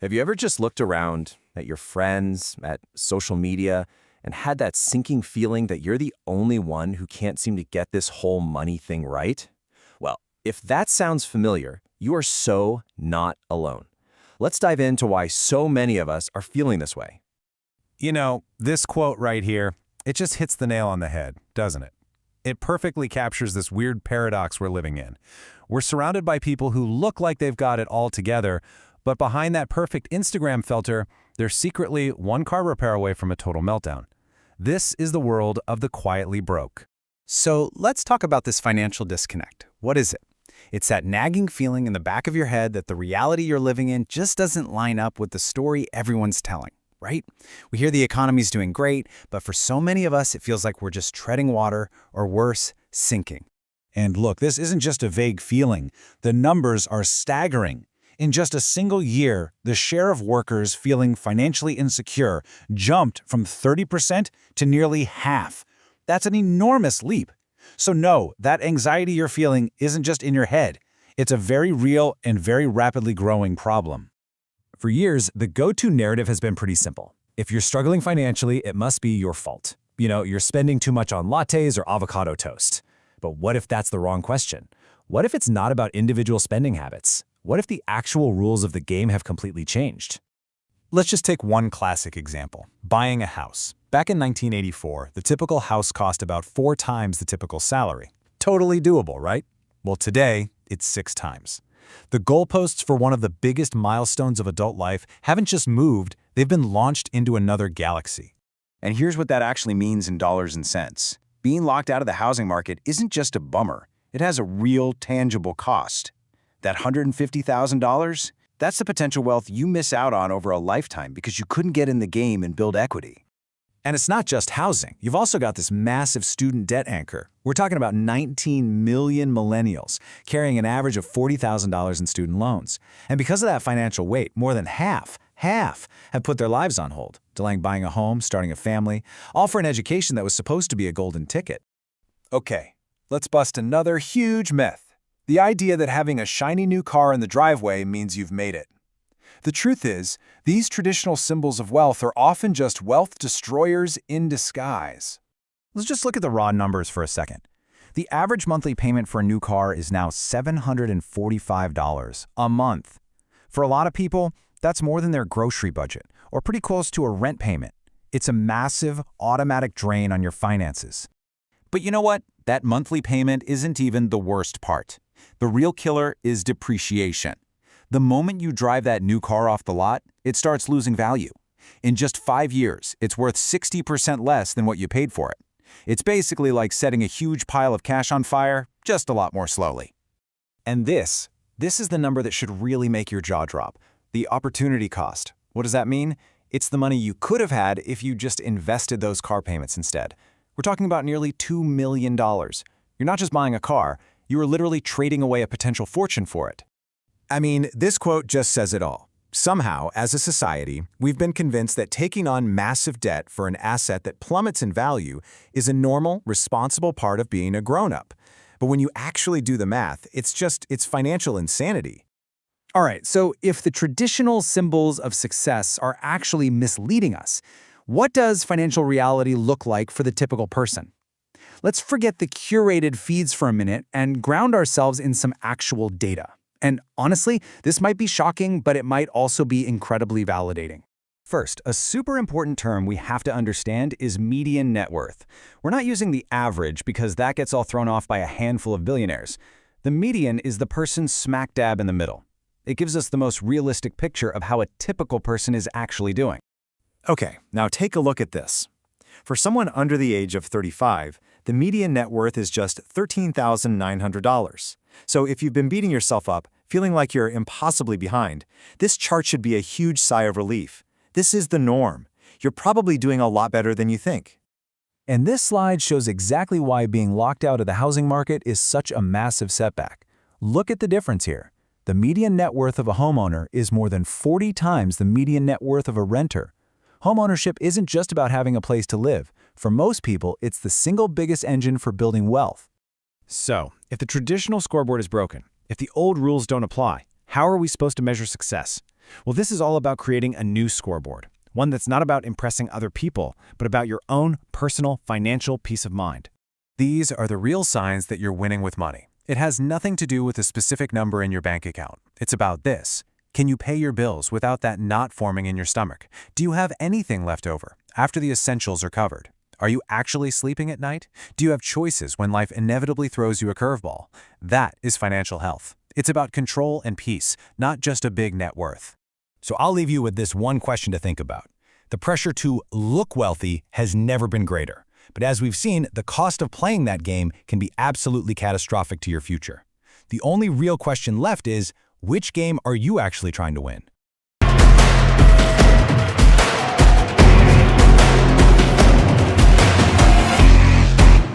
Have you ever just looked around at your friends, at social media, and had that sinking feeling that you're the only one who can't seem to get this whole money thing right? Well, if that sounds familiar, you are so not alone. Let's dive into why so many of us are feeling this way. You know, this quote right here, it just hits the nail on the head, doesn't it? It perfectly captures this weird paradox we're living in. We're surrounded by people who look like they've got it all together, but behind that perfect Instagram filter, they're secretly one car repair away from a total meltdown. This is the world of the quietly broke. So let's talk about this financial disconnect. What is it? It's that nagging feeling in the back of your head that the reality you're living in just doesn't line up with the story everyone's telling, right? We hear the economy's doing great, but for so many of us, it feels like we're just treading water, or worse, sinking. And look, this isn't just a vague feeling. The numbers are staggering. In just a single year, the share of workers feeling financially insecure jumped from 30% to nearly half. That's an enormous leap. So no, that anxiety you're feeling isn't just in your head. It's a very real and very rapidly growing problem. For years, the go-to narrative has been pretty simple. If you're struggling financially, it must be your fault. You're spending too much on lattes or avocado toast. But what if that's the wrong question? What if it's not about individual spending habits? What if the actual rules of the game have completely changed? Let's just take one classic example, buying a house. Back in 1984, the typical house cost about 4 times the typical salary. Totally doable, right? Well, today, it's 6 times. The goalposts for one of the biggest milestones of adult life haven't just moved, they've been launched into another galaxy. And here's what that actually means in dollars and cents. Being locked out of the housing market isn't just a bummer. It has a real, tangible cost. That $150,000, that's the potential wealth you miss out on over a lifetime because you couldn't get in the game and build equity. And it's not just housing. You've also got this massive student debt anchor. We're talking about 19 million millennials carrying an average of $40,000 in student loans. And because of that financial weight, more than half have put their lives on hold, delaying buying a home, starting a family, all for an education that was supposed to be a golden ticket. Okay, let's bust another huge myth. The idea that having a shiny new car in the driveway means you've made it. The truth is, these traditional symbols of wealth are often just wealth destroyers in disguise. Let's just look at the raw numbers for a second. The average monthly payment for a new car is now $745 a month. For a lot of people, that's more than their grocery budget, or pretty close to a rent payment. It's a massive, automatic drain on your finances. But you know what? That monthly payment isn't even the worst part. The real killer is depreciation. The moment you drive that new car off the lot, it starts losing value. In just 5 years, it's worth 60% less than what you paid for it. It's basically like setting a huge pile of cash on fire, just a lot more slowly. And this is the number that should really make your jaw drop. The opportunity cost. What does that mean? It's the money you could have had if you just invested those car payments instead. We're talking about nearly $2 million. You're not just buying a car, you are literally trading away a potential fortune for it. I mean, this quote just says it all. Somehow, as a society, we've been convinced that taking on massive debt for an asset that plummets in value is a normal, responsible part of being a grown-up. But when you actually do the math, it's financial insanity. All right, so if the traditional symbols of success are actually misleading us, what does financial reality look like for the typical person? Let's forget the curated feeds for a minute and ground ourselves in some actual data. And honestly, this might be shocking, but it might also be incredibly validating. First, a super important term we have to understand is median net worth. We're not using the average because that gets all thrown off by a handful of billionaires. The median is the person smack dab in the middle. It gives us the most realistic picture of how a typical person is actually doing. Okay, now take a look at this. For someone under the age of 35, the median net worth is just $13,900. So if you've been beating yourself up, feeling like you're impossibly behind, this chart should be a huge sigh of relief. This is the norm. You're probably doing a lot better than you think. And this slide shows exactly why being locked out of the housing market is such a massive setback. Look at the difference here. The median net worth of a homeowner is more than 40 times the median net worth of a renter. Homeownership isn't just about having a place to live. For most people, it's the single biggest engine for building wealth. So, if the traditional scoreboard is broken, if the old rules don't apply, how are we supposed to measure success? Well, this is all about creating a new scoreboard, one that's not about impressing other people, but about your own personal financial peace of mind. These are the real signs that you're winning with money. It has nothing to do with a specific number in your bank account. It's about this. Can you pay your bills without that knot forming in your stomach? Do you have anything left over after the essentials are covered? Are you actually sleeping at night? Do you have choices when life inevitably throws you a curveball? That is financial health. It's about control and peace, not just a big net worth. So I'll leave you with this one question to think about. The pressure to look wealthy has never been greater. But as we've seen, the cost of playing that game can be absolutely catastrophic to your future. The only real question left is, which game are you actually trying to win?